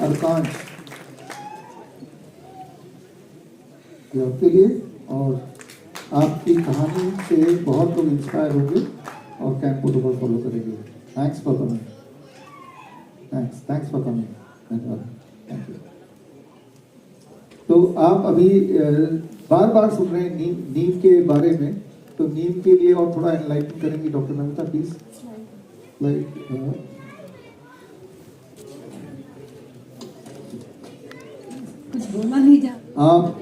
अर्कांश ये आपके लिए, और आपकी कहानी से बहुत लोग इंस्पायर होंगे और कैंप प्रोटोकॉल फॉलो करेंगे। Thanks for coming, thanks for coming, धन्यवाद, थैंक यू। तो आप अभी बार बार सुन रहे हैं नीम के बारे में, तो नीम के लिए और थोड़ा एनलाइटन करेंगी डॉक्टर नमिता प्लीज। कुछ बोला नहीं जा। आप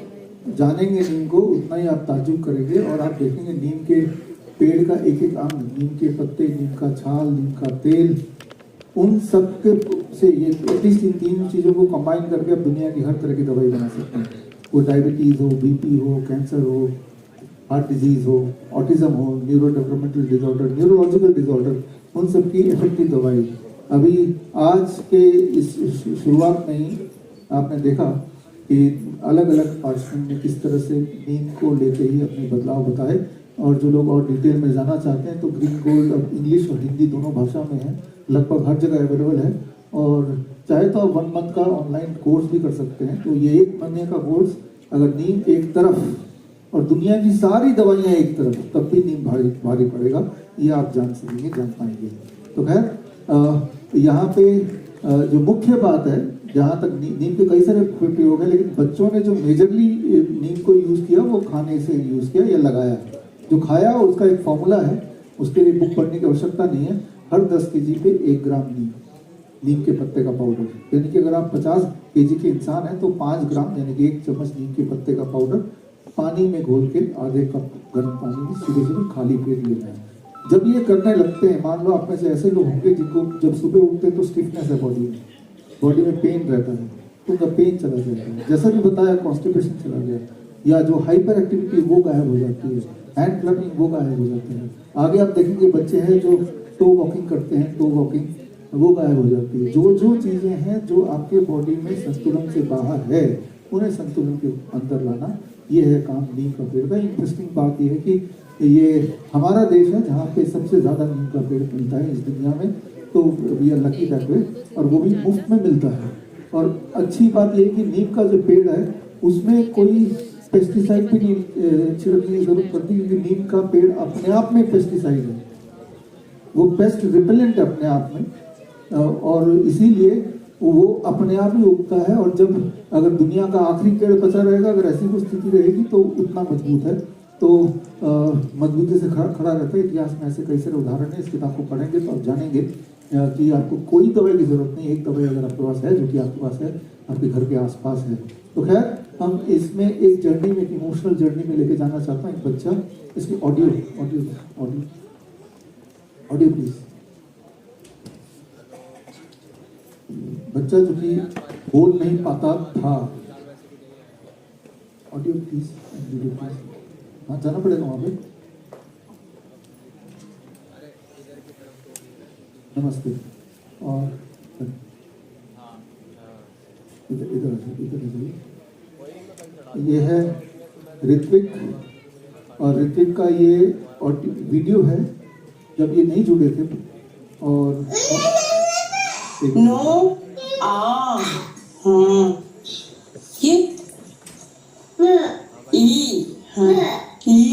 जानेंगे नीम को उतना ही आप ताज्जुब करेंगे, और आप देखेंगे नीम के पेड़ का एक एक अंग, नीम के पत्ते, नीम का छाल, नीम का तेल, उन सब के से ये एटलीस्ट इन तीन चीज़ों को कंबाइन करके आप दुनिया की हर तरह की दवाई बना सकते हैं। वो डायबिटीज़ हो, बीपी हो, कैंसर हो, हार्ट डिजीज़ हो, ऑटिज्म हो, neuro developmental disorder, neurological disorder, उन सब की इफेक्टिव दवाई। अभी आज के इस शुरुआत में ही आपने देखा कि अलग अलग पार्षण ने किस तरह से नीम को लेके ही अपने बदलाव बताए, और जो लोग और डिटेल में जानना चाहते हैं तो ग्रीन गोल्ड अब इंग्लिश और हिंदी दोनों भाषा में है, लगभग हर जगह अवेलेबल है। और चाहे तो आप 1 मंथ का ऑनलाइन कोर्स भी कर सकते हैं। तो ये 1 महीने का कोर्स, अगर नीम एक तरफ और दुनिया की सारी दवाइयाँ एक तरफ, तब भी नीम भारी पड़ेगा, ये आप जान पाएंगे। तो खैर यहाँ पे जो मुख्य बात है, जहाँ तक नीम के कई सारे प्रयोग है, लेकिन बच्चों ने जो मेजरली नीम को यूज़ किया वो खाने से यूज़ किया या लगाया। जो खाया उसका एक फॉर्मूला है, उसके लिए बुक पढ़ने की आवश्यकता नहीं है। हर 10 kg पे 1 ग्राम नीम के पत्ते का पाउडर, यानी कि अगर आप 50 kg के इंसान हैं तो 5 ग्राम यानी कि 1 चम्मच नीम के पत्ते का पाउडर पानी में घोल के आधे कप गर्म पानी में सुबह खाली पेट लेना है। जब ये करने लगते हैं, मान लो आप में से ऐसे लोग होंगे जिनको जब सुबह उठते हैं तो स्टिफनेस है बॉडी में पेन रहता है, तो उनका पेन चला जाता है, जैसा भी बताया कॉन्स्टिपेशन चला गया, या जो हाइपर एक्टिविटी वो गायब हो जाती है, हैंड क्लबिंग वो गायब हो जाते हैं। आगे आप देखेंगे बच्चे हैं जो टो वॉकिंग करते हैं, टो वॉकिंग वो गायब हो जाती है। जो चीज़ें हैं जो आपके बॉडी में संतुलन से बाहर है, उन्हें संतुलन के अंदर लाना, ये है काम नीम का पेड़ का। इंटरेस्टिंग बात यह है कि ये हमारा देश है जहाँ पे सबसे ज़्यादा नीम का पेड़ मिलता है इस दुनिया में, तो we are lucky that way, और वो भी मुफ्त में मिलता है। और अच्छी बात यह है कि नीम का जो पेड़ है उसमें कोई पेस्टिसाइड भी नहीं छिड़कने की जरूरत पड़ती, क्योंकि नीम का पेड़ अपने आप में पेस्टिसाइड है, वो पेस्ट रिपेलेंट है अपने आप में, और इसीलिए वो अपने आप ही उगता है। और जब अगर दुनिया का आखिरी पेड़ बचा रहेगा, अगर ऐसी कोई स्थिति रहेगी तो उतना मजबूत है, तो मजबूती से खड़ा रहता है। इतिहास में ऐसे कई सारे उदाहरण है, इस किताब को पढ़ेंगे तो आप जानेंगे कि आपको कोई दवाई की जरूरत नहीं, एक दवाई अगर आपके पास है, जो कि आपके पास है, आपके घर के आसपास है। तो खैर हम इसमें एक जर्नी में, एक इमोशनल जर्नी में लेके जाना चाहता हूँ। एक बच्चा, इसकी ऑडियो प्लीज। बच्चा जो कि बोल नहीं पाता था, ऑडियो प्लीज, वीडियो प्लीज। हाँ, जाना पड़ेगा वहाँ पे। नमस्ते, और इधर ये है ऋत्विक, और ऋत्विक का ये वीडियो है जब ये नहीं जुड़े थे, और नो ये ई ई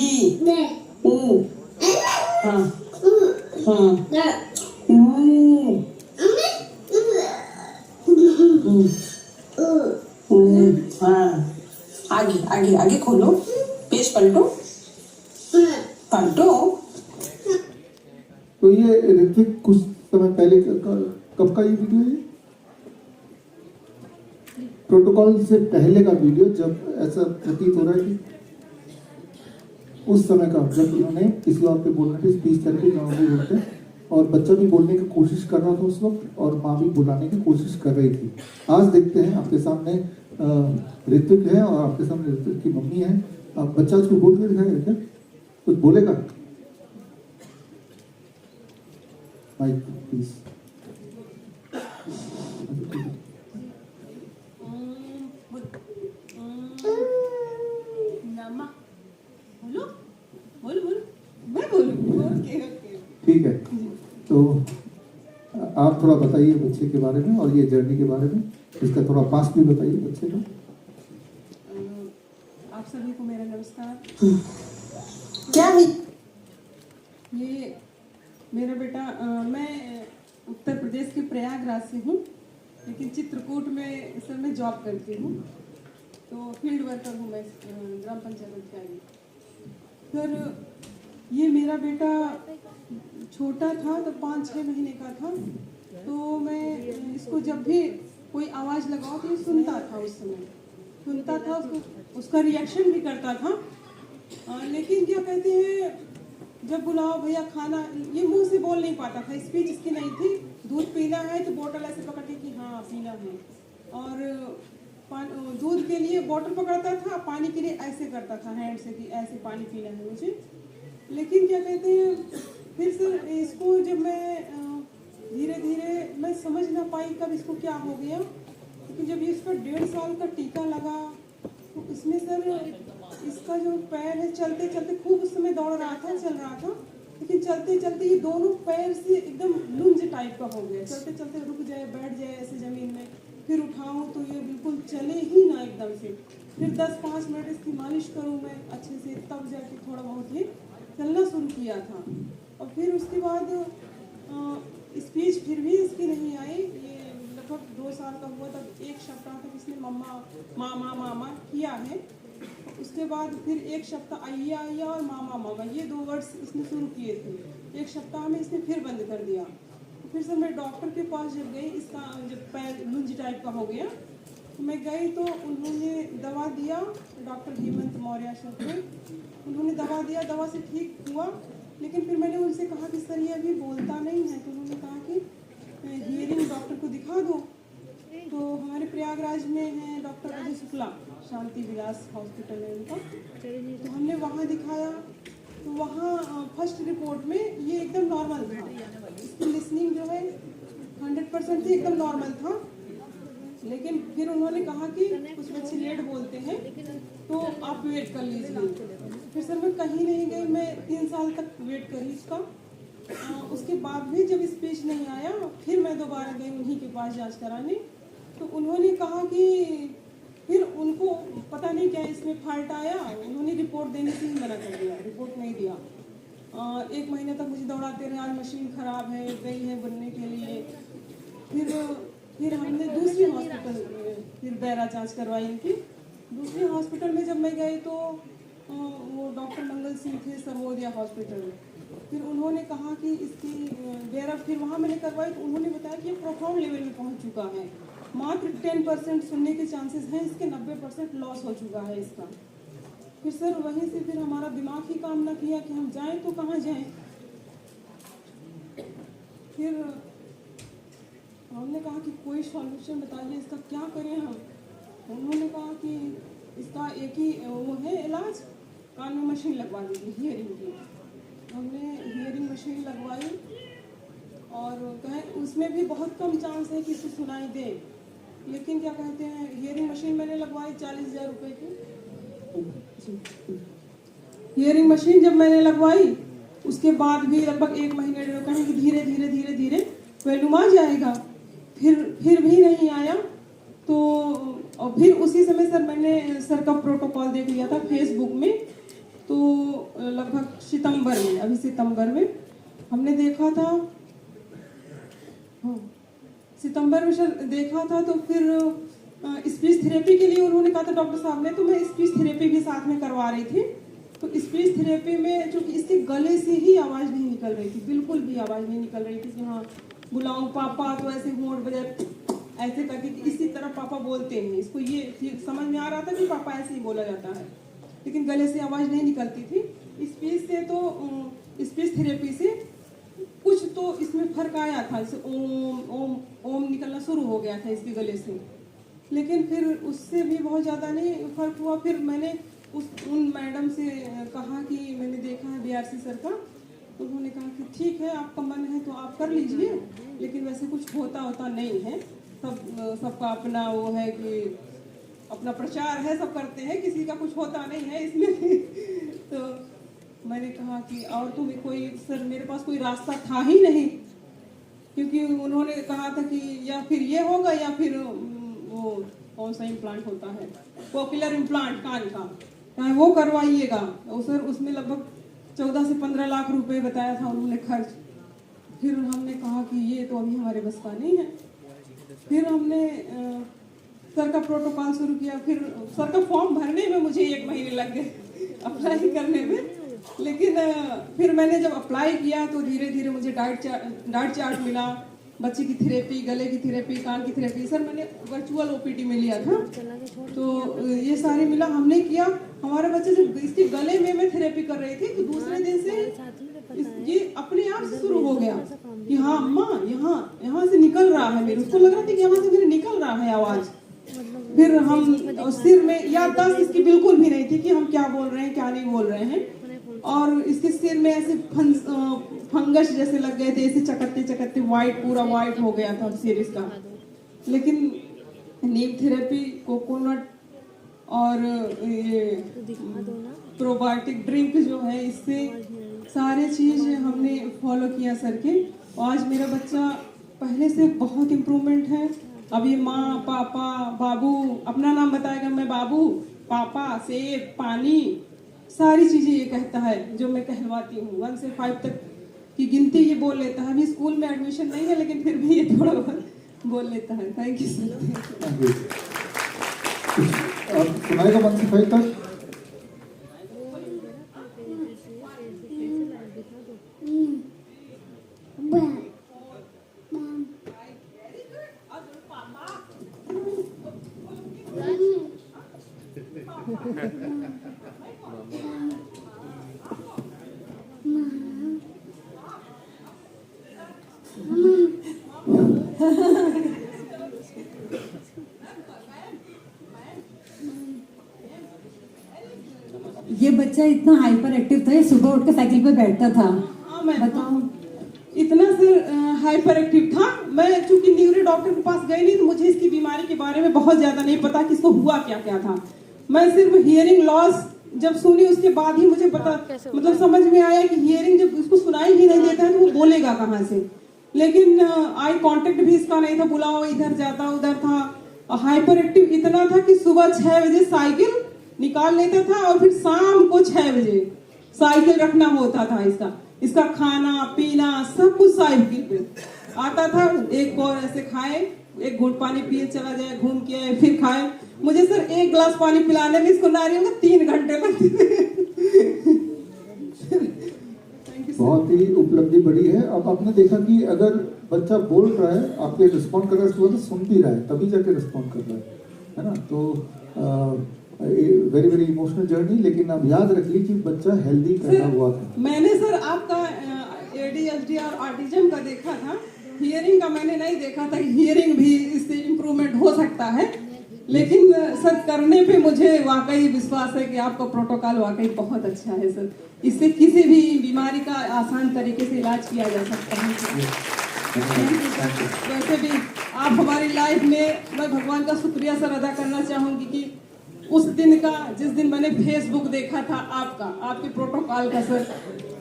ऊ आगे आगे आगे खोलो, पेज पलटो। तो ये ऋत्विक कुछ समय पहले कब का ये वीडियो है? प्रोटोकॉल से पहले का वीडियो, जब ऐसा प्रतीत हो रहा है कि उस समय का, जब इन्होंने किसी और पे बोलने की स्पीच थेरेपी भी बोलते हैं, और बच्चा भी बोलने की कोशिश कर रहा था उस वक्त, और माँ भी बुलाने की कोशिश कर रही थी। आज देखते हैं, आपके सामने ऋत्विक है और आपके सामने ऋत्विक की मम्मी है। अब बच्चा उसको बोल के दिखाएगा क्या? कुछ बोलेगा? Mike please. ठीक है, तो आप आप थोड़ा बताइए बच्चे के बारे में और ये जर्नी के बारे में, इसका थोड़ा पास्ट भी बताइए बच्चे का। आप सभी को मेरा नमस्कार। क्या हुई? ये मेरा बेटा मैं उत्तर प्रदेश के प्रयागराज से हूँ, लेकिन चित्रकूट में सर मैं जॉब करती हूँ, तो फील्ड वर्कर हूँ मैं ग्राम पंचायत अधिकारी। सर ये मेरा बेटा छोटा था तो 5-6 महीने का था, तो मैं इसको जब भी कोई आवाज़ लगाओ तो ये सुनता था, उस समय सुनता था, उसका रिएक्शन भी करता था। लेकिन क्या कहते हैं, जब बुलाओ भैया खाना, ये मुंह से बोल नहीं पाता था, स्पीच इसकी नहीं थी। दूध पीना है तो बोतल ऐसे पकड़ के कि हाँ पीना है, और दूध के लिए बोतल पकड़ता था, पानी के लिए ऐसे करता था हैंड से कि ऐसे पानी पीना है मुझे। लेकिन क्या कहते हैं, फिर सर इसको जब मैं धीरे धीरे मैं समझ ना पाई कब इसको क्या हो गया, लेकिन जब इसका 1.5 साल का टीका लगा तो इसमें सर इसका जो पैर है चलते चलते खूब उस समय दौड़ रहा था, चल रहा था, लेकिन चलते चलते ये दोनों पैर से एकदम लुंज टाइप का हो गया। चलते चलते रुक जाए, बैठ जाए ऐसे जमीन में, फिर उठाऊं तो ये बिल्कुल चले ही ना एकदम से। फिर 10-5 मिनट इसकी मालिश करूं मैं अच्छे से, तब जाके थोड़ा बहुत ये चलना शुरू किया था। और फिर उसके बाद स्पीच फिर भी इसकी नहीं आई। ये लगभग 2 साल का हुआ तब 1 सप्ताह तक इसने मम्मा मामा मामा किया है। उसके बाद फिर 1 सप्ताह आइया आइया और मामा मामा, ये 2 वर्ड्स इसने शुरू किए थे। 1 सप्ताह में इसने फिर बंद कर दिया। फिर सर मैं डॉक्टर के पास जब गई, इसका जब पैर लुंज टाइप का हो गया, तो मैं गई तो उन्होंने दवा दिया, डॉक्टर हेमंत मौर्य सर थे, उन्होंने दवा दिया, दवा से ठीक हुआ। लेकिन फिर मैंने उनसे कहा कि सर ये अभी बोलता नहीं है, तो उन्होंने कहा कि हियरिंग डॉक्टर को दिखा दो। तो हमारे प्रयागराज में है डॉक्टर अजय शुक्ला, शांति विलास हॉस्पिटल है उनका, तो हमने वहाँ दिखाया। तो वहाँ फर्स्ट रिपोर्ट में ये एकदम नॉर्मल था, इसकी लिसनिंग जो है 100% ही एकदम नॉर्मल था। लेकिन फिर उन्होंने कहा कि कुछ बच्चे लेट बोलते हैं तो आप वेट कर लीजिए। फिर सर मैं कहीं नहीं गई, मैं 3 साल तक वेट करी इसका। उसके बाद भी जब स्पीच नहीं आया, फिर मैं दोबारा गई उन्हीं के पास जांच कराने, तो उन्होंने कहा कि फिर उनको पता नहीं क्या इसमें फॉल्ट आया, उन्होंने रिपोर्ट देने से ही मना कर दिया, रिपोर्ट नहीं दिया। 1 महीने तक मुझे दौड़ाते रहे, आज मशीन खराब है, गई है बनने के लिए। फिर हमने दूसरी हॉस्पिटल फिर बैरा जांच करवाई थी। दूसरी हॉस्पिटल में जब मैं गई तो वो डॉक्टर मंगल सिंह थे, सर्वोदया हॉस्पिटल। फिर उन्होंने कहा कि इसकी बैरा, फिर वहाँ मैंने करवाई तो उन्होंने बताया कि ये प्रोफाउंड लेवल में पहुँच चुका है, मात्र 10% सुनने के चांसेस हैं, इसके 90% लॉस हो चुका है इसका। फिर सर वहीं से फिर हमारा दिमाग ही काम ना किया कि हम जाएं तो कहाँ जाएं। फिर हमने कहा कि कोई सॉल्यूशन बताइए, इसका क्या करें हम। उन्होंने कहा कि इसका एक ही वो है इलाज, कान में मशीन लगवा दीजिए हियरिंग की। हमने हियरिंग मशीन लगवाई और कहें उसमें भी बहुत कम चांस है कि इसे सुनाई दे, लेकिन क्या कहते हैं, हियरिंग मशीन मैंने लगवाई 40,000 रुपये की। हियरिंग मशीन जब मैंने लगवाई उसके बाद भी लगभग 1 महीने कहें कि धीरे धीरे धीरे धीरे वैल्यूम आ जाएगा, फिर भी नहीं आया। तो और फिर उसी समय सर मैंने सर का प्रोटोकॉल देख लिया था फेसबुक में, तो लगभग सितंबर में, अभी सितंबर में हमने देखा था, हाँ सितंबर में सर देखा था। तो फिर स्पीच थेरेपी के लिए उन्होंने कहा था डॉक्टर साहब ने, तो मैं स्पीच थेरेपी भी साथ में करवा रही थी। तो स्पीच थेरेपी में चूँकि इसके गले से ही आवाज़ नहीं निकल रही थी, बिल्कुल भी आवाज़ नहीं निकल रही थी कि हाँ बुलाऊं पापा तो ऐसे होंठ बजाए ऐसे करके, इसी तरह पापा बोलते हैं, इसको ये समझ में आ रहा था कि पापा ऐसे ही बोला जाता है, लेकिन गले से आवाज़ नहीं निकलती थी। स्पीच से तो स्पीच थेरेपी से कुछ तो इसमें फर्क आया था, जैसे ओम ओम ओम निकलना शुरू हो गया था इसके गले से, लेकिन फिर उससे भी बहुत ज़्यादा नहीं फर्क हुआ। फिर मैंने उन मैडम से कहा कि मैंने देखा है BRC सर का, तो उन्होंने कहा कि ठीक है आपका मन है तो आप कर लीजिए, लेकिन वैसे कुछ होता नहीं है, सबका अपना वो है कि अपना प्रचार है, सब करते हैं, किसी का कुछ होता नहीं है इसमें। तो मैंने कहा कि और तुम्हें कोई, सर मेरे पास कोई रास्ता था ही नहीं, क्योंकि उन्होंने कहा था कि या फिर ये होगा या फिर वो कौन सा इम्प्लांट होता है, कोक्लियर इम्प्लांट कान का, चाहे वो करवाइएगा। और सर उसमें लगभग 14 से 15 लाख रुपए बताया था उन्होंने खर्च। फिर हमने कहा कि ये तो अभी हमारे बस का नहीं है। फिर हमने सर का प्रोटोकॉल शुरू किया। फिर सर का फॉर्म भरने में मुझे 1 महीने लग गए, अप्लाई करने में। लेकिन फिर मैंने जब अप्लाई किया तो धीरे धीरे मुझे डाइट चार्ट मिला, बच्चे की थेरेपी, गले की थेरेपी, कान की थेरेपी। सर मैंने वर्चुअल ओपीडी में लिया था, तो ये सारे मिला, हमने किया। हमारे बच्चे जब इसके गले में मैं थेरेपी कर रही थी तो दूसरे दिन से ये अपने आप से शुरू हो गया कि हाँ अम्मा यहाँ से निकल रहा है मेरे। उसको लग रहा था कि यहाँ से मेरे निकल रहा है आवाज। फिर हम सिर में याददाश्त इसकी बिल्कुल भी नहीं थी कि हम क्या बोल रहे हैं क्या नहीं बोल रहे हैं। और इसके सिर में ऐसे फंगस जैसे लग गए थे, ऐसे चकत्ते चकत्ते वाइट, पूरा वाइट हो गया था सिर इसका। लेकिन नीम थेरेपी, कोकोनट और ये प्रोबायोटिक ड्रिंक जो है, इससे सारे चीज हमने फॉलो किया सर के। आज मेरा बच्चा पहले से बहुत इम्प्रूवमेंट है। अभी माँ, पापा, बाबू, अपना नाम बताएगा, मैं बाबू, पापा, सेब, पानी, सारी चीजें ये कहता है जो मैं कहलवाती हूँ। 1 से 5 तक की गिनती ये बोल लेता है। अभी स्कूल में एडमिशन नहीं है लेकिन फिर भी ये थोड़ा बहुत बोल लेता है। Thank you sir. सुनाएगा 1 से 5 तक। ये बच्चा इतना हाइपर एक्टिव था, ये सुबह उठ के साइकिल पे बैठता था। हाँ, मैं बताओ, इतना सर हाइपर एक्टिव था। मैं चूंकि न्यूरो डॉक्टर के पास गई नहीं तो मुझे इसकी बीमारी के बारे में बहुत ज्यादा नहीं पता कि इसको हुआ क्या क्या था। मैं सिर्फ हियरिंग लॉस जब सुनी उसके बाद ही मुझे पता, मतलब समझ में आया कि हियरिंग जब उसको सुनाई ही नहीं देता है तो वो बोलेगा कहाँ से। लेकिन आई कांटेक्ट भी इसका नहीं था, बुलाओ इधर जाता उधर था। हाइपर एक्टिव इतना था कि सुबह 6 बजे साइकिल निकाल लेता था और फिर शाम को 6 बजे साइकिल रखना होता था। इसका खाना पीना सब कुछ साइकिल पे आता था। एक और ऐसे खाए, एक घूंट पानी पिए, चला जाए, घूम के आए, फिर खाए। मुझे सर 1 गिलास पानी पिलाने में इसको नारियल का 3 घंटे लगते थे। बहुत ही उपलब्धि बड़ी है। अब आपने देखा कि अगर बच्चा बोल रहा है, आपके रिस्पॉन्ड कर रहा है, तो सुन भी रहा है, तभी जाके रिस्पॉन्ड कर रहा है ना। तो वेरी वेरी इमोशनल जर्नी। लेकिन आप याद रखिए कि बच्चा हेल्दी पैदा हुआ था। मैंने सर आपका ADHD और ऑटिज्म का देखा था, हियरिंग का मैंने नहीं देखा था। हियरिंग भी इससे इम्प्रूवमेंट हो सकता है। लेकिन सर करने पे मुझे वाकई विश्वास है कि आपका प्रोटोकॉल वाकई बहुत अच्छा है सर। इससे किसी भी बीमारी का आसान तरीके से इलाज किया जा सकता है। वैसे भी आप हमारी लाइफ में, मैं भगवान का शुक्रिया सर अदा करना चाहूंगी कि उस दिन का, जिस दिन मैंने फेसबुक देखा था आपके प्रोटोकॉल का सर,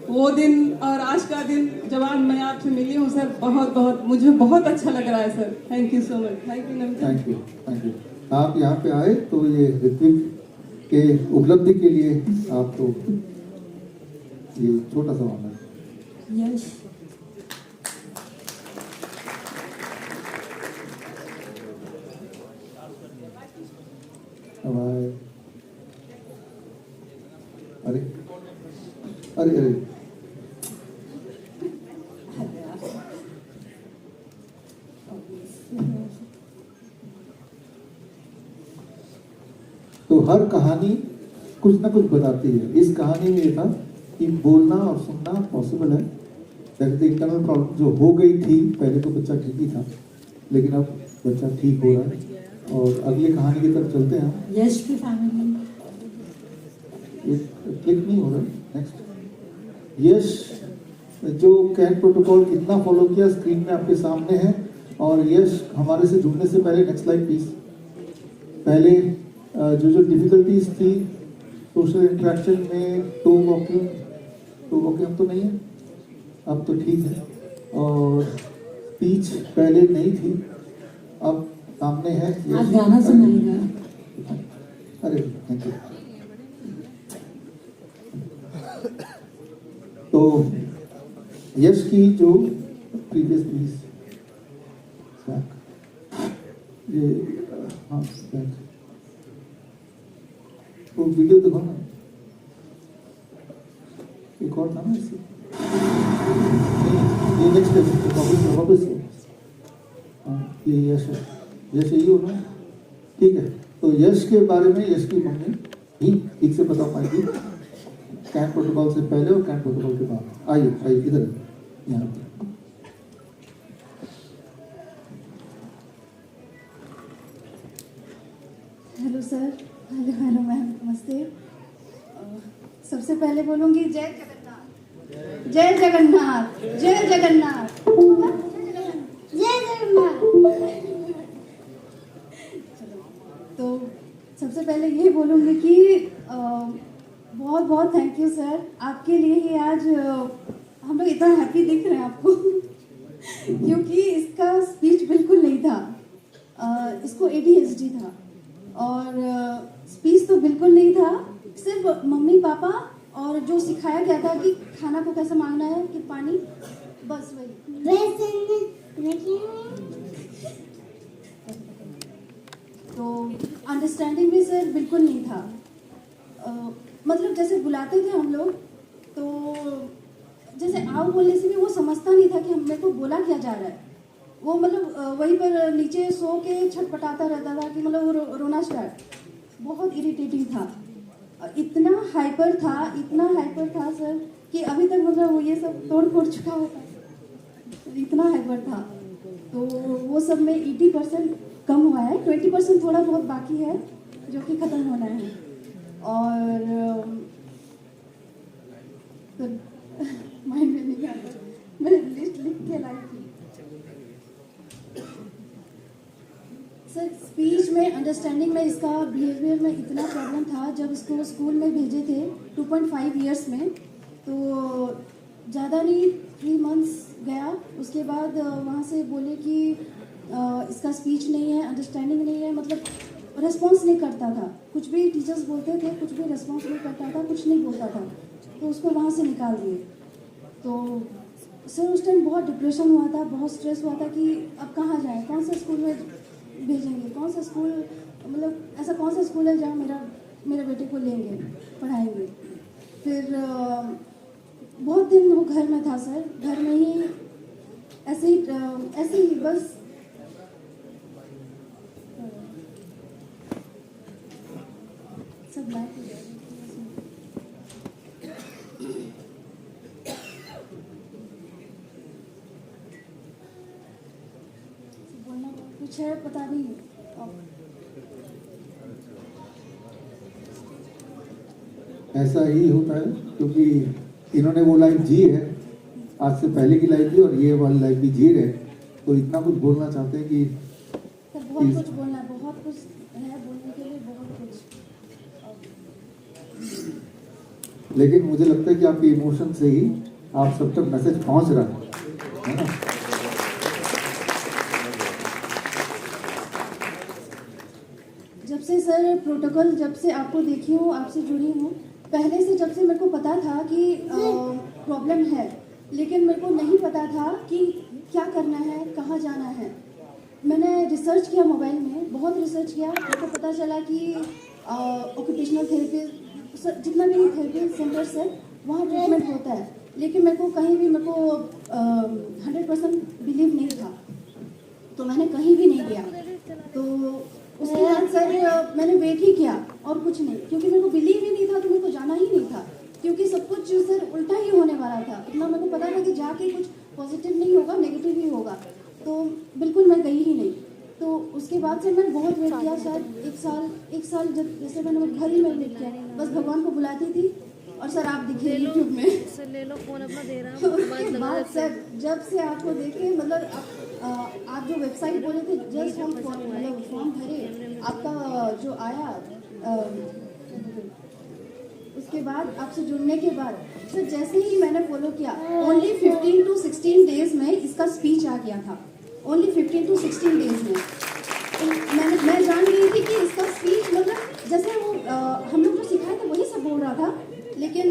वो दिन और आज का दिन जब आज मैं आपसे मिली हूँ सर, बहुत मुझे बहुत अच्छा लग रहा है sir. Thank you so much. Thank you. आप यहाँ पे आए तो ये ऋत्विक के उपलब्धि के लिए आपको ये छोटा सा मामला है। यश अरे अरे अरे तो हर कहानी कुछ ना कुछ बताती है। इस कहानी में ये था कि बोलना और सुनना पॉसिबल है। दैट इंटरनल प्रॉब्लम जो हो गई थी, पहले तो बच्चा ठीक ही था लेकिन अब बच्चा ठीक हो रहा है। और अगली कहानी की तरफ चलते हैं। यश की फैमिली क्लिक नहीं हो रहा। नेक्स्ट, यश जो कैन प्रोटोकॉल कितना फॉलो किया स्क्रीन में आपके सामने है। और यश हमारे से जुड़ने से पहले, नेक्स्ट स्लाइड प्लीज, पहले जो डिफिकल्टीज थी सोशल इंटरेक्शन में, टो वॉकिंग तो नहीं है, अब तो ठीक है। और स्पीच पहले नहीं थी, अब सामने है। आज गाना सुनाएगा। अरे थैंक यू। तो यश की जो प्रीवियस प्लीज ये हाँ वो वीडियो देखो ना, एक और था ना इससे, ये नेक्स्ट है वापस हाँ ये यश है, यश यही हो ना, ठीक है। तो यश के बारे में यश की मम्मी ही ठीक से बता पाएगी, कैंप प्रोटोकॉल से पहले और कैंप प्रोटोकॉल के बाद। आइए आइए इधर यहाँ पे। हेलो सर, हेलो मैम, नमस्ते। सबसे पहले बोलूंगी जय जगन्नाथ, जय जगन्नाथ, जय जगन्नाथ, जय जगन्नाथ। तो सबसे पहले ये बोलूंगी कि बहुत बहुत थैंक यू सर, आपके लिए ही आज हम लोग इतना हैप्पी दिख रहे हैं आपको क्योंकि इसका स्पीच बिल्कुल नहीं था, इसको ADHD था और स्पीच तो बिल्कुल नहीं था, सिर्फ मम्मी पापा और जो सिखाया गया था कि खाना को कैसे मांगना है कि पानी, बस वही। तो अंडरस्टैंडिंग भी सर बिल्कुल नहीं था। मतलब जैसे बुलाते थे हम लोग तो जैसे आओ बोलने से भी वो समझता नहीं था कि मेरे को बोला क्या जा रहा है। वो मतलब वहीं पर नीचे सो के छटपटाता रहता था कि मतलब वो रोना स्टार्ट, बहुत इरिटेटिंग था। इतना हाइपर था सर कि अभी तक मतलब वो ये सब तोड़ फोड़ चुका होता, इतना हाइपर था। तो वो सब में 80% कम हुआ है, 20% थोड़ा बहुत बाकी है जो कि ख़त्म होना है। और माइंड में नहीं आता, मैं लिस्ट लिख के लाई थी सर। स्पीच में, अंडरस्टैंडिंग में, इसका बिहेवियर में इतना प्रॉब्लम था। जब इसको स्कूल में भेजे थे 2.5 ईयर्स में, तो ज़्यादा नहीं 3 मंथ्स गया, उसके बाद वहाँ से बोले कि इसका स्पीच नहीं है, अंडरस्टैंडिंग नहीं है, मतलब रिस्पॉन्स नहीं करता था। कुछ भी टीचर्स बोलते थे, कुछ भी रिस्पॉन्स नहीं करता था, कुछ नहीं बोलता था, तो उसको वहाँ से निकाल दिए। तो सर उस टाइम बहुत डिप्रेशन हुआ था, बहुत स्ट्रेस हुआ था कि अब कहाँ जाए, कौन सा स्कूल में भेजेंगे, कौन सा स्कूल, मतलब ऐसा कौन सा स्कूल है जहाँ मेरे बेटे को लेंगे, पढ़ाएंगे। फिर बहुत दिन वो घर में था सर, घर में ही ऐसे ही बस सब लाइफ हो गया। बोलना कुछ है, पता नहीं। ऐसा ही होता है क्योंकि इन्होंने वो लाइफ जी है, आज से पहले की लाइफ भी और ये वाली लाइफ भी जी रहे, तो इतना कुछ बोलना चाहते हैं कि सर बहुत कुछ बोलना है, बहुत कुछ है बोलने के लिए, बहुत कुछ। लेकिन मुझे लगता है कि आपके इमोशन से ही आप सब तक मैसेज पहुंच रहा है ना। जब से सर प्रोटोकॉल, जब से आपको देखी हूँ, आपसे जुड़ी हूँ, पहले से जब से मेरे को पता था कि प्रॉब्लम है, लेकिन मेरे को नहीं पता था कि क्या करना है, कहाँ जाना है। मैंने रिसर्च किया मोबाइल में, बहुत रिसर्च किया, मेरे को पता चला कि ऑक्यूपेशनल थेरेपी, जितना भी थेरेपी सेंटर्स है वहाँ ट्रीटमेंट होता है, लेकिन मेरे को कहीं भी 100% बिलीव नहीं था, तो मैंने कहीं भी नहीं गया। तो उसके बाद सर मैंने वेट ही किया और कुछ नहीं, क्योंकि मेरे को बिलीव ही नहीं था, तो मेरे को जाना ही नहीं था, क्योंकि सब कुछ सर उल्टा ही होने वाला था। इतना मेरे को पता था कि जाके कुछ पॉजिटिव नहीं होगा, नेगेटिव ही होगा, तो बिल्कुल मैं गई ही नहीं। तो उसके बाद से मैंने बहुत वेट किया, शायद एक साल जब जैसे मैंने घर ही में वेट किया, बस भगवान को बुलाती थी और सर आप दिखे यूट्यूब में। सर ले लो फोन अपना दे रहा हूँ। बाद सर जब से आपको देखे, मतलब आप जो वेबसाइट बोले थे, जस्ट हम फॉर्म भरे, आपका जो आया उसके बाद आपसे जुड़ने के बाद सर जैसे ही मैंने फॉलो किया, ओनली 15 to 16 डेज में इसका स्पीच आ गया था। ओनली 15 to 16 डेज में। तो मैं जान गई थी कि इसका स्पीच मतलब जैसे वो हम लोग जो सिखाए थे वही सब बोल रहा था, लेकिन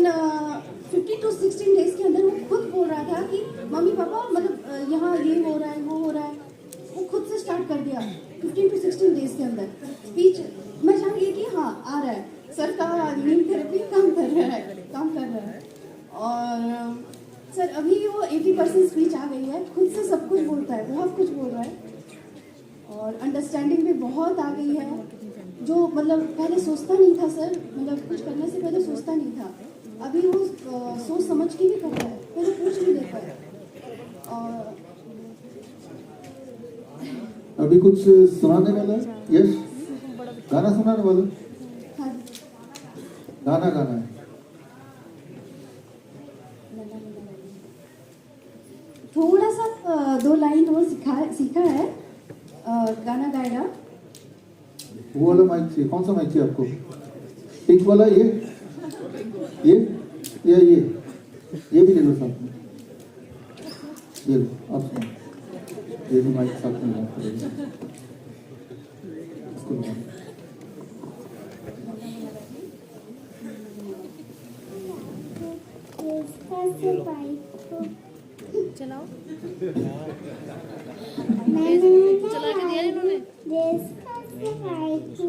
15 to 16 डेज के अंदर वो खुद बोल रहा था कि मम्मी पापा मतलब यहाँ ये हो रहा है वो हो रहा है, वो खुद से स्टार्ट कर दिया 15 to 16 डेज के अंदर स्पीच। मैं जान गई कि हाँ आ रहा है, सर का नीम थेरेपी काम कर रहा है। और सर अभी वो 80% स्पीच आ गई है, खुद से सब कुछ बोलता है, बहुत कुछ बोल रहा है और अंडरस्टैंडिंग भी बहुत आ गई है, जो मतलब पहले सोचता नहीं था सर, मतलब कुछ करने से पहले सोचता नहीं था, अभी वो सोच समझ के भी करता है, पहले पूछ भी देता है। और अभी कुछ सुनाने वाला है? यश गाना सुनाने वाला? हाँ गाना है। थोड़ा सा 2 लाइन और सीखा है, गाना गाएगा। वो वाला माइक चाहिए, कौन सा माइक चाहिए आपको? पिंक वाला, ये या ये भी ले लो साथ में, ये लो आप सुनो, ये भी माइक साथ में बात करेंगे इसको लो। चलाओ। चला के दिया इन्होंने।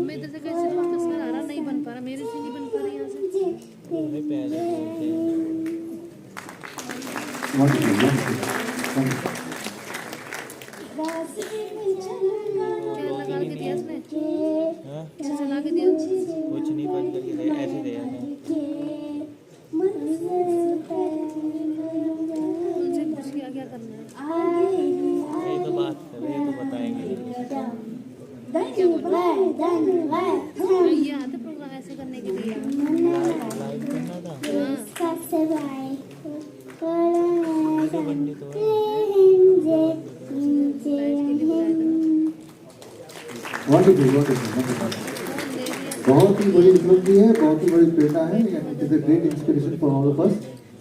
मैं इधर से कैसे वापस आ रहा, नहीं बन पा रहा, मेरे से नहीं बन पा रही यहाँ से। क्या लगा के दिया इसने? क्या चला के दिया? कुछ नहीं, बंद करके दे, ऐसे दे तुझे कुछ क्या करना है? यही तो बात कर रहे हैं, तो बताएंगे। ये आते प्रोग्राम ऐसे करने के लिए। लाइव करना था, वीडियो बननी तो बहुत ही बड़ी उपलब्धि है, बहुत ही बड़ी प्रेरणा है, it is a great inspiration for all of us.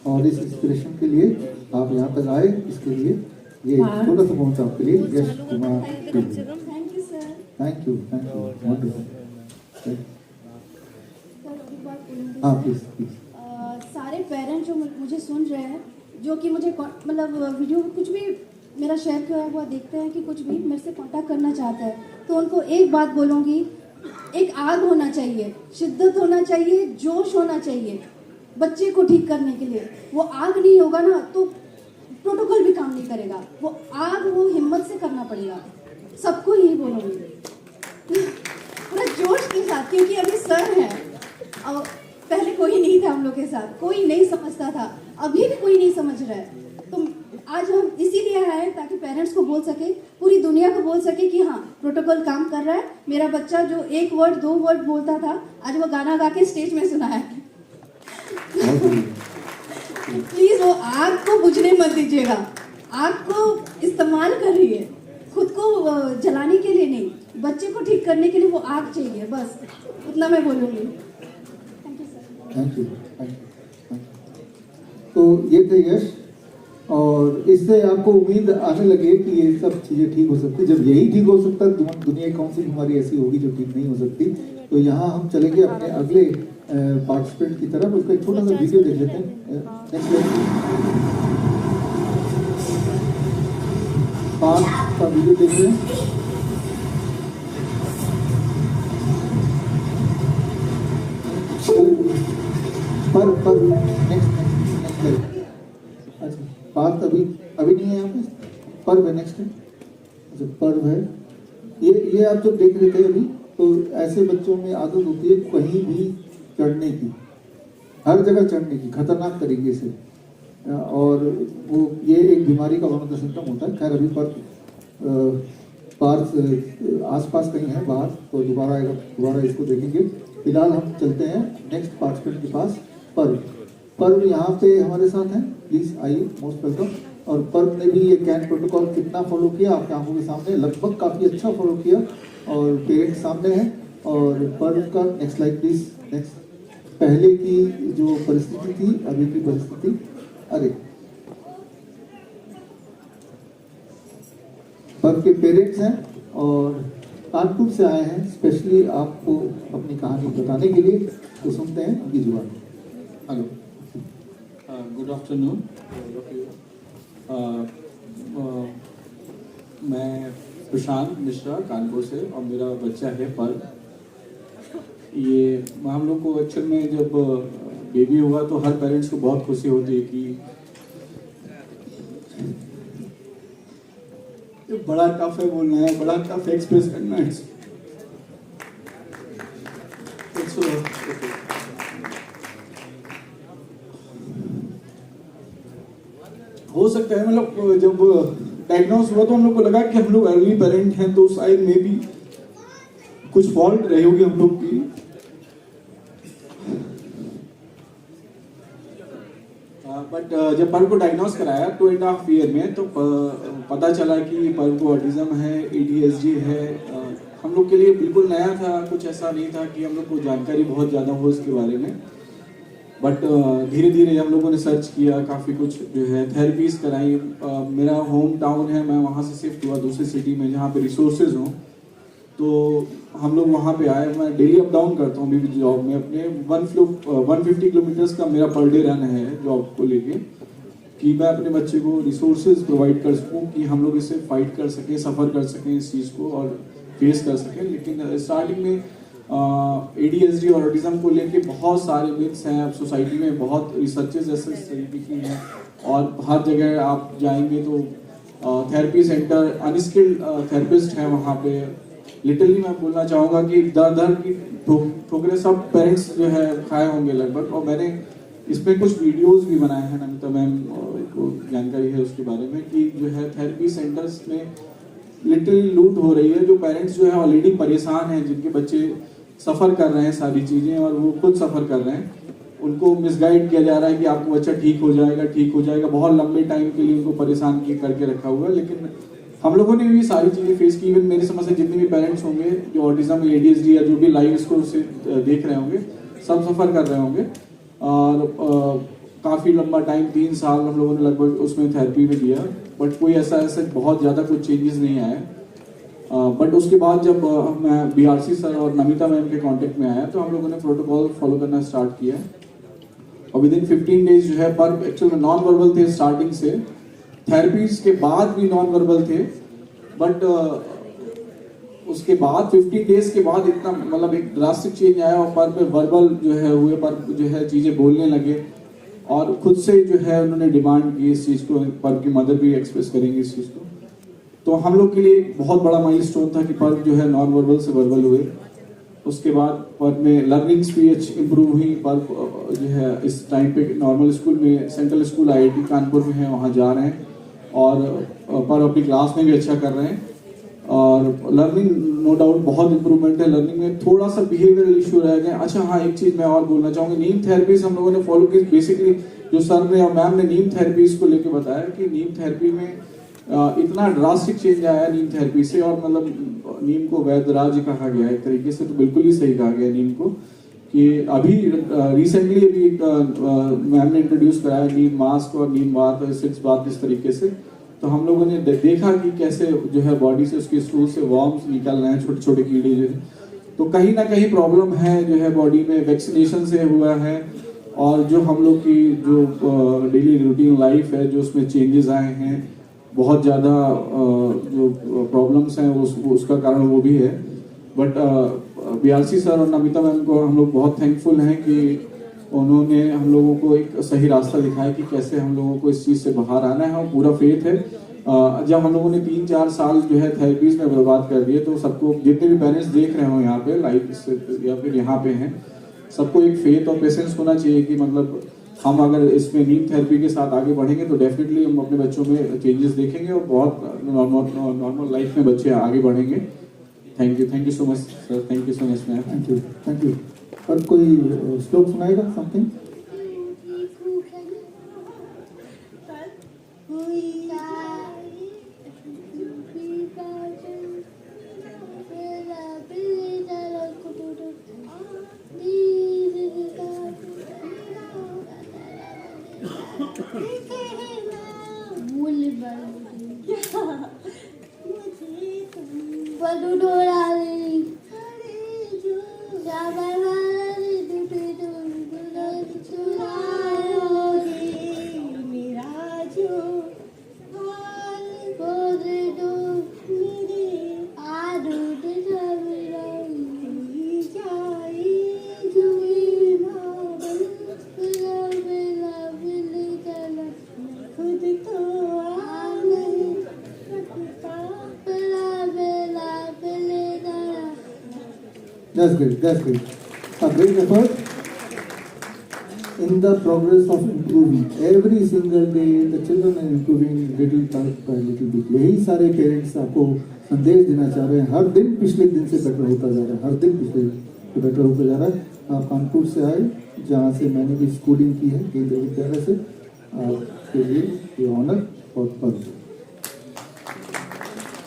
और इस इंस्पिरेशन के लिए आप यहाँ तक आए, इसके लिए ये छोटा सा पहुंचा आपके लिए Yash Kumar. Thank you sir. Thank you wonderful. हाँ प्लीज। सारे पेरेंट्स जो मुझे सुन रहे हैं, जो कि मुझे मतलब वीडियो कुछ भी मेरा शेयर किया हुआ देखते हैं कि कुछ भी मेरे से कांटेक्ट करना चाहते हैं, तो उनको एक बात बोलूँगी, एक आग होना चाहिए, शिद्दत होना चाहिए, जोश होना चाहिए बच्चे को ठीक करने के लिए। वो आग नहीं होगा ना तो प्रोटोकॉल भी काम नहीं करेगा, वो आग वो हिम्मत से करना पड़ेगा। सबको यही बोलूँगी पूरा जोश के साथ, क्योंकि अभी सर है और पहले कोई नहीं था हम लोग के साथ, कोई नहीं समझता था, अभी भी कोई नहीं समझ रहा है। तो आज हम इसीलिए आए ताकि पेरेंट्स को बोल सके, पूरी दुनिया को बोल सके कि हाँ प्रोटोकॉल काम कर रहा है। मेरा बच्चा जो 1 वर्ड 2 वर्ड बोलता था, आज वो गाना गा के स्टेज में सुना है। प्लीज वो आग को बुझने मत दीजिएगा, आग को इस्तेमाल करिए, खुद को जलाने के लिए नहीं, बच्चे को ठीक करने के लिए वो आग चाहिए, बस उतना मैं बोलूँगी। Thank you. तो ये थे यश, और इससे आपको उम्मीद आने लगे कि ये सब चीज़ें ठीक हो सकती। जब यही ठीक हो सकता है, दुनिया की कौन सी बीमारी ऐसी होगी जो ठीक नहीं हो सकती। तो यहाँ हम चलेंगे अपने अगले पार्टिसिपेंट की तरफ, उसका एक छोटा सा वीडियो देख लेते हैं। नेक्स्ट पार्ट का वीडियो देख रहे हैं। पर नेक्स्ट अच्छा बात अभी नहीं है यहाँ पे, पर्व है नेक्स्ट है। अच्छा पर्व है, ये आप जब देख रहे थे अभी, तो ऐसे बच्चों में आदत होती है कहीं भी चढ़ने की, हर जगह चढ़ने की खतरनाक तरीके से, और वो ये एक बीमारी का वन ऑफ द सिम्टम होता है। खैर अभी पार्क आसपास कहीं है बाहर, तो दोबारा इसको देखेंगे। फिलहाल हम चलते हैं नेक्स्ट पार्टिसिपेंट के पास। पर्व यहाँ पे हमारे साथ हैं, प्लीज आइए, मोस्ट वेलकम। और पर्व ने भी ये कैन प्रोटोकॉल कितना फॉलो किया आपकी आंखों के सामने, लगभग काफ़ी अच्छा फॉलो किया, और पेरेंट्स सामने हैं। और पर्व का नेक्स्ट स्लाइड प्लीज। नेक्स्ट, पहले की जो परिस्थिति थी, अभी की परिस्थिति, अरे पर्व आपके पेरेंट्स हैं और कानपुर से आए हैं स्पेशली आपको अपनी कहानी बताने के लिए, तो सुनते हैं उनकी जुबान। Hello, good afternoon. मैं प्रशांत मिश्रा कानपुर से और मेरा बच्चा है पर्व। ये हम लोग को एक्चुअल में जब बेबी हुआ तो हर पेरेंट्स को बहुत खुशी होती है कि ये बड़ा टफ है बोलना है, बड़ा टफ एक्सप्रेस करना है। हो सकता है मतलब जब डायग्नोस हुआ तो हम लोग को लगा कि हम लोग अर्ली पेरेंट हैं, तो शायद मे बी कुछ फॉल्ट रही होगी हम लोग की। बट जब पर्व को डायग्नोस कराया 2.5 ईयर में तो पता चला कि पर्व को ऑटिज्म है, ADHD है। हम लोग के लिए बिल्कुल नया था, कुछ ऐसा नहीं था कि हम लोग को जानकारी बहुत ज़्यादा हो इसके बारे में। बट धीरे धीरे हम लोगों ने सर्च किया, काफ़ी कुछ जो है थेरेपीज कराई। मेरा होम टाउन है, मैं वहाँ से शिफ्ट हुआ दूसरी सिटी में जहाँ पे रिसोर्सेज हों, तो हम लोग वहाँ पे आए। मैं डेली अप डाउन करता हूँ अभी जॉब में अपने। 150 किलोमीटर्स का मेरा पर डे रन है जॉब को लेके, कि मैं अपने बच्चे को रिसोर्सेज प्रोवाइड कर सकूँ कि हम लोग इससे फाइट कर सकें, सफ़र कर सकें इस चीज़ को और फेस कर सकें। लेकिन स्टार्टिंग में ADHD और ऑटिज्म को लेके बहुत सारे मिथ्स हैं अब सोसाइटी में, बहुत रिसर्चेज ऐसे इस तरीके की हैं और हर जगह आप जाएंगे तो थेरेपी सेंटर, अनस्किल्ड थेरेपिस्ट हैं वहाँ पे। लिटरली मैं बोलना चाहूँगा कि दर दर की ठोकरें सब पेरेंट्स जो है खाए होंगे लगभग। और मैंने इसमें कुछ वीडियोस भी बनाए हैं, नमिता मैम को जानकारी है उसके बारे में, कि जो है थेरेपी सेंटर्स में लिटरली लूट हो रही है। जो पेरेंट्स जो है ऑलरेडी परेशान हैं, जिनके बच्चे सफ़र कर रहे हैं सारी चीज़ें और वो खुद सफ़र कर रहे हैं, उनको मिसगाइड किया जा रहा है कि आपको बच्चा ठीक हो जाएगा, ठीक हो जाएगा। बहुत लंबे टाइम के लिए उनको परेशान करके रखा हुआ है। लेकिन हम लोगों ने भी सारी चीज़ें फेस की। इवन मेरी समझ से जितने भी पेरेंट्स होंगे जो ऑटिज्म, ADHD या जो भी लाइव इसको से देख रहे होंगे, सब सफ़र कर रहे होंगे। और काफ़ी लंबा टाइम 3 साल हम लोगों ने लगभग उसमें थेरेपी में दिया, बट कोई ऐसा बहुत ज़्यादा कुछ चेंजेस नहीं आए। बट उसके बाद जब मैं BRC सर और नमिता मैम के कांटेक्ट में आया तो हम लोगों ने प्रोटोकॉल फॉलो करना स्टार्ट किया और विदिन 15 डेज जो है पर एक्चुअल में नॉन वर्बल थे स्टार्टिंग से, थेरेपीज के बाद भी नॉन वर्बल थे। बट उसके बाद 50 डेज के बाद इतना मतलब एक ड्रास्टिक चेंज आया और पर में वर्बल जो है हुए, पर जो है चीज़ें बोलने लगे और खुद से जो है उन्होंने डिमांड की इस चीज़ को। पर की मदर भी एक्सप्रेस करेंगे इस चीज़ को। तो हम लोग के लिए एक बहुत बड़ा माइलस्टोन था कि पर्व जो है नॉन वर्बल से वर्बल हुए। उसके बाद पर्व में लर्निंग स्पीच इंप्रूव हुई। पर्व जो है इस टाइम पे नॉर्मल स्कूल में, सेंट्रल स्कूल IIT कानपुर में है, वहाँ जा रहे हैं और पर्व अपनी क्लास में भी अच्छा कर रहे हैं। और लर्निंग नो डाउट बहुत इंप्रूवमेंट है। लर्निंग में थोड़ा सा बिहेवियरल इशू रह गए। अच्छा हाँ, एक चीज़ मैं और बोलना चाहूँगी, नीम थेरेपीज हम लोगों ने फॉलो की। बेसिकली जो सर ने और मैम ने नीम थेरेपीज को लेकर बताया कि नीम थेरेपी में इतना ड्रास्टिक चेंज आया नीम थेरेपी से। और मतलब नीम को वैद्यराज कहा गया है एक तरीके से, तो बिल्कुल ही सही कहा गया नीम को। कि अभी रिसेंटली अभी मैम ने इंट्रोड्यूस कराया नीम मास्क और नीम बाथ, एसिड्स बाथ इस तरीके से। तो हम लोगों ने देखा कि कैसे जो है बॉडी से उसके स्टूल से वॉर्म्स निकल रहे हैं, छोटे छोटे कीड़े जो है। तो कहीं ना कहीं प्रॉब्लम है जो है बॉडी में, वैक्सीनेशन से हुआ है। और जो हम लोग की जो डेली रूटीन लाइफ है, जो उसमें चेंजेस आए हैं, बहुत ज़्यादा जो प्रॉब्लम्स हैं उसका कारण वो भी है। बट BRC सर और नमिता मैम को हम लोग बहुत थैंकफुल हैं कि उन्होंने हम लोगों को एक सही रास्ता दिखाया कि कैसे हम लोगों को इस चीज़ से बाहर आना है। और पूरा फेथ है। जब हम लोगों ने 3-4 साल जो है थेरेपीज में बर्बाद कर दिए, तो सबको, जितने भी पेरेंट्स देख रहे हो यहाँ पे लाइव या फिर यहाँ पे हैं, सबको एक फेथ और पेशेंस होना चाहिए कि मतलब हम अगर इसमें नीम थेरेपी के साथ आगे बढ़ेंगे तो डेफिनेटली हम अपने बच्चों में चेंजेस देखेंगे और बहुत नॉर्मल लाइफ में बच्चे आगे बढ़ेंगे। Thank you so much sir, thank you so much ma'am. Thank you. और कोई श्लोक सुनाएगा something? That's great. That's great. A great effort in the progress of improving. Every single day, the children are improving little by little bit. यही सारे parents आपको संदेश देना चाह रहे हैं. हर दिन पिछले दिन से बेटर होता जा रहा है. हर दिन पिछले से बेटर होता जा रहा है. आप कानपुर से आए, जहाँ से मैंने भी स्कूलिंग की है, केंद्रीय विद्यालय से. आपके लिए ये ऑनर और पद.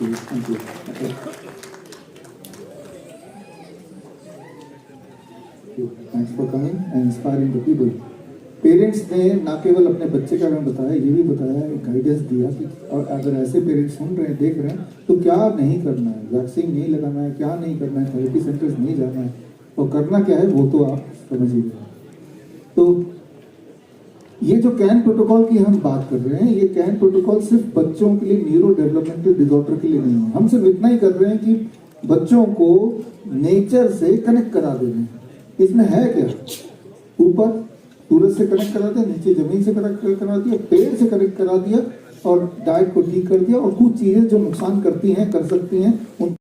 Thank you. Thanks for coming and inspiring the people. Parents ने ना केवल अपने बच्चे का नाम बताया, ये भी बताया, गाइडेंस दिया कि और अगर ऐसे पेरेंट्स सुन रहे हैं, देख रहे हैं, तो क्या नहीं करना है, वैक्सीन नहीं लगाना है, क्या नहीं करना है, थेरेपी सेंटर्स नहीं जाना है, और करना क्या है वो तो आप समझ ही गए. तो ये जो कैन प्रोटोकॉल की हम बात कर रहे हैं, ये कैन प्रोटोकॉल सिर्फ बच्चों के लिए न्यूरो डेवलपमेंटल डिसऑर्डर के लिए नहीं है. हम सिर्फ इतना ही कर रहे हैं कि बच्चों को नेचर से कनेक्ट करा दे रहे हैं. इसमें है क्या? ऊपर सूरज से कनेक्ट करा दिया, नीचे जमीन से कनेक्ट करा दिया, पेड़ से कनेक्ट करा दिया, और डाइट को ठीक कर दिया, और कुछ चीजें जो नुकसान करती हैं, कर सकती हैं, उन